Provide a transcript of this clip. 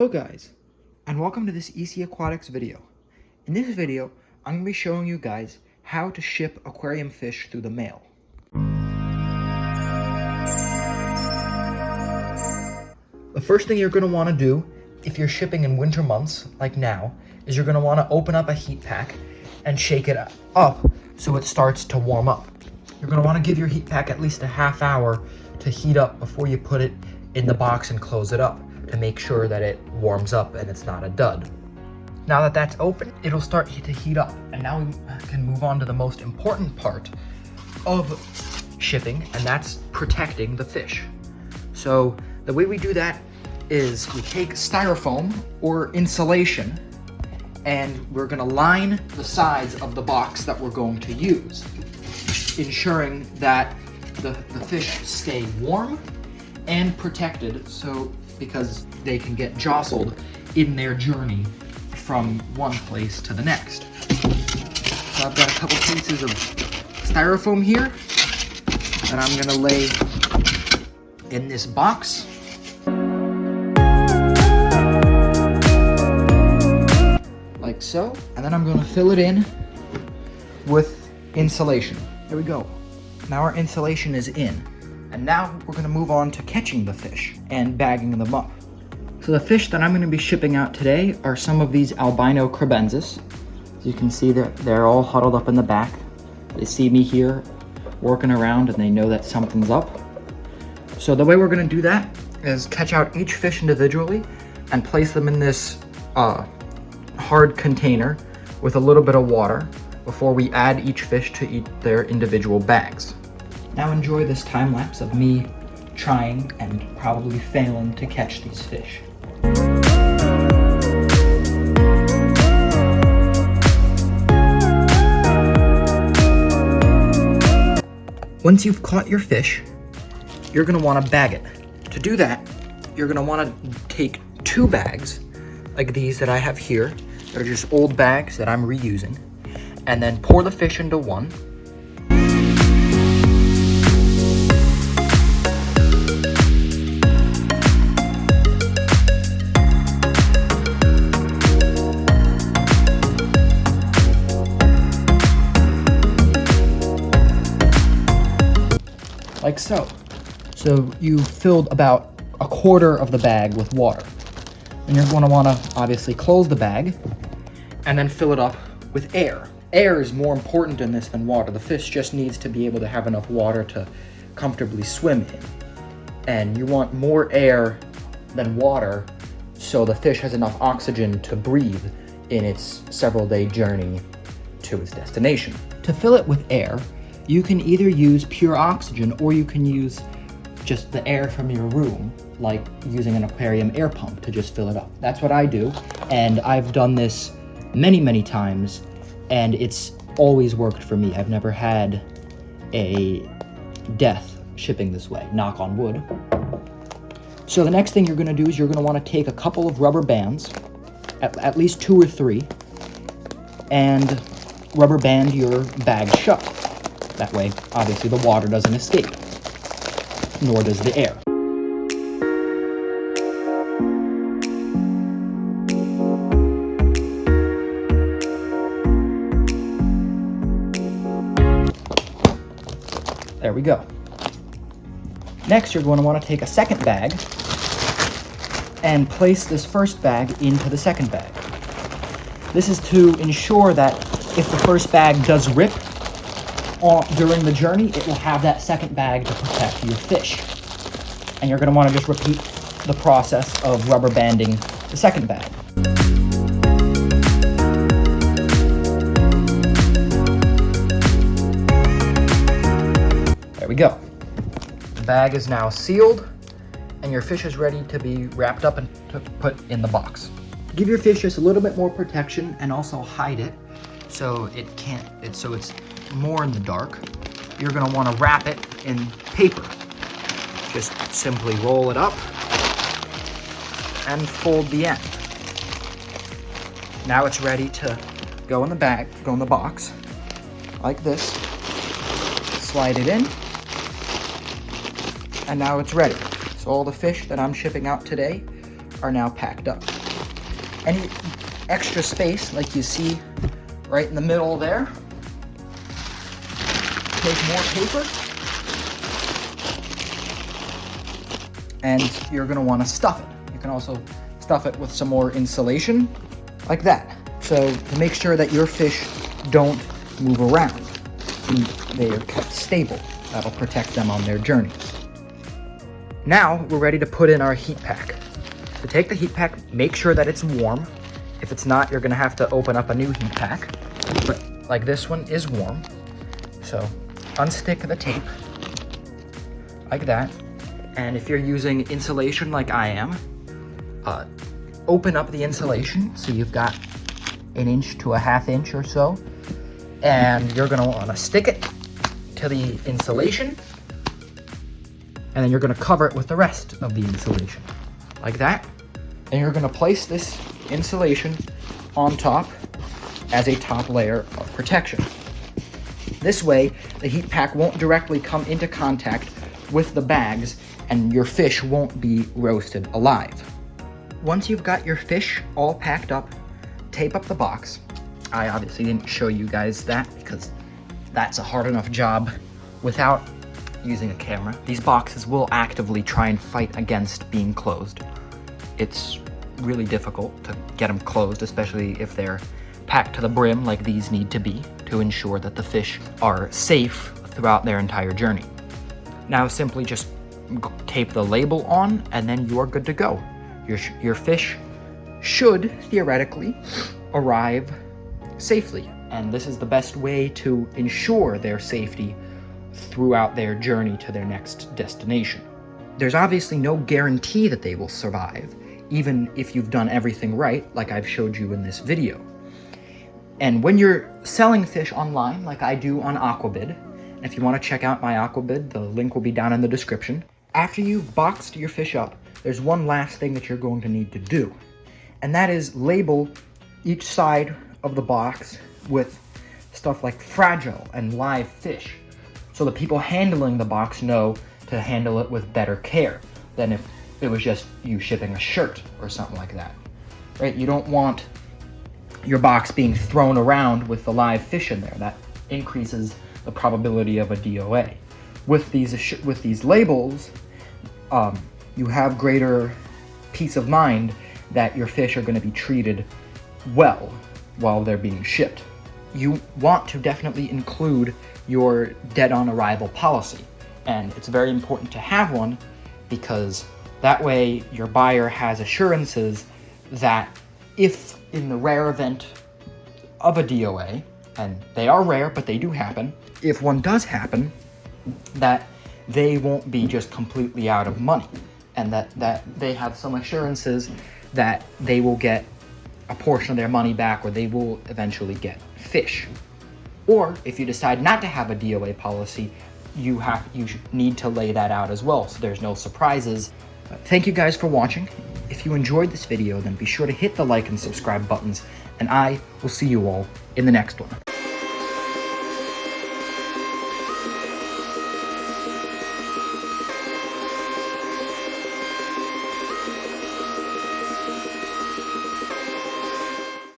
Hello guys, and welcome to this EC Aquatics video. In this video, I'm going to be showing you guys how to ship aquarium fish through the mail. The first thing you're going to want to do, if you're shipping in winter months, like now, is you're going to want to open up a heat pack and shake it up so it starts to warm up. You're going to want to give your heat pack at least a half hour to heat up before you put it in the box and close it up, to make sure that it warms up and it's not a dud. Now that that's open, it'll start to heat up. And now we can move on to the most important part of shipping, and that's protecting the fish. So the way we do that is we take styrofoam or insulation, and we're gonna line the sides of the box that we're going to use, ensuring that the fish stay warm and protected, because they can get jostled in their journey from one place to the next. So I've got a couple pieces of styrofoam here that I'm gonna lay in this box. Like so. And then I'm gonna fill it in with insulation. There we go. Now our insulation is in. And now we're gonna move on to catching the fish and bagging them up. So the fish that I'm gonna be shipping out today are some of these albino crebensis. As you can see, they're all huddled up in the back. They see me here working around and they know that something's up. So the way we're gonna do that is catch out each fish individually and place them in this hard container with a little bit of water before we add each fish to their individual bags. Now enjoy this time lapse of me trying and probably failing to catch these fish. Once you've caught your fish, you're gonna wanna bag it. To do that, you're gonna wanna take 2 bags, like these that I have here. They're just old bags that I'm reusing, and then pour the fish into one. Like so. So you filled about a quarter of the bag with water. And you're going to want to obviously close the bag and then fill it up with air. Air is more important in this than water. The fish just needs to be able to have enough water to comfortably swim in. And you want more air than water so the fish has enough oxygen to breathe in its several-day journey to its destination. To fill it with air, you can either use pure oxygen or you can use just the air from your room, like using an aquarium air pump to just fill it up. That's what I do, and I've done this many, many times, and it's always worked for me. I've never had a death shipping this way, knock on wood. So the next thing you're gonna do is you're gonna wanna take a couple of rubber bands, at least 2 or 3, and rubber band your bag shut. That way, obviously, the water doesn't escape, nor does the air. There we go. Next, you're going to want to take a second bag and place this first bag into the second bag. This is to ensure that if the first bag does rip during the journey, it will have that second bag to protect your fish. And you're going to want to just repeat the process of rubber banding the second bag. There we go. The bag is now sealed and your fish is ready to be wrapped up and to put in the box. Give your fish just a little bit more protection and also hide it so it's more in the dark. You're gonna wanna wrap it in paper. Just simply roll it up and fold the end. Now it's ready to go in the bag, go in the box, like this. Slide it in, and now it's ready. So all the fish that I'm shipping out today are now packed up. Any extra space, like you see right in the middle there, take more paper, and you're gonna wanna stuff it. You can also stuff it with some more insulation, like that. So to make sure that your fish don't move around, and they are kept stable. That'll protect them on their journey. Now we're ready to put in our heat pack. To take the heat pack, make sure that it's warm. If it's not, you're gonna have to open up a new heat pack. But like this one is warm. So unstick the tape, like that. And if you're using insulation like I am, open up the insulation so you've got 1 inch to a 1/2 inch or so. And you're gonna wanna stick it to the insulation, and then you're gonna cover it with the rest of the insulation, like that. And you're gonna place this insulation on top as a top layer of protection. This way, the heat pack won't directly come into contact with the bags and your fish won't be roasted alive. Once you've got your fish all packed up, tape up the box. I obviously didn't show you guys that because that's a hard enough job without using a camera. These boxes will actively try and fight against being closed. It's really difficult to get them closed, especially if they're packed to the brim like these need to be to ensure that the fish are safe throughout their entire journey. Now simply just tape the label on and then you are good to go. Your fish should theoretically arrive safely, and this is the best way to ensure their safety throughout their journey to their next destination. There's obviously no guarantee that they will survive, even if you've done everything right, like I've showed you in this video. And when you're selling fish online, like I do on Aquabid, and if you want to check out my Aquabid, the link will be down in the description. After you've boxed your fish up, there's one last thing that you're going to need to do, and that is label each side of the box with stuff like fragile and live fish, so the people handling the box know to handle it with better care than if it was just you shipping a shirt or something like that, right? You don't want your box being thrown around with the live fish in there. That increases the probability of a DOA. With these labels, you have greater peace of mind that your fish are going to be treated well while they're being shipped. You want to definitely include your dead on arrival policy, and it's very important to have one because that way your buyer has assurances that if in the rare event of a DOA, and they are rare but they do happen, if one does happen, that they won't be just completely out of money, and that they have some assurances that they will get a portion of their money back, or they will eventually get fish. Or if you decide not to have a DOA policy, you need to lay that out as well, so there's no surprises. Thank you guys for watching. If you enjoyed this video, then be sure to hit the like and subscribe buttons, and I will see you all in the next one.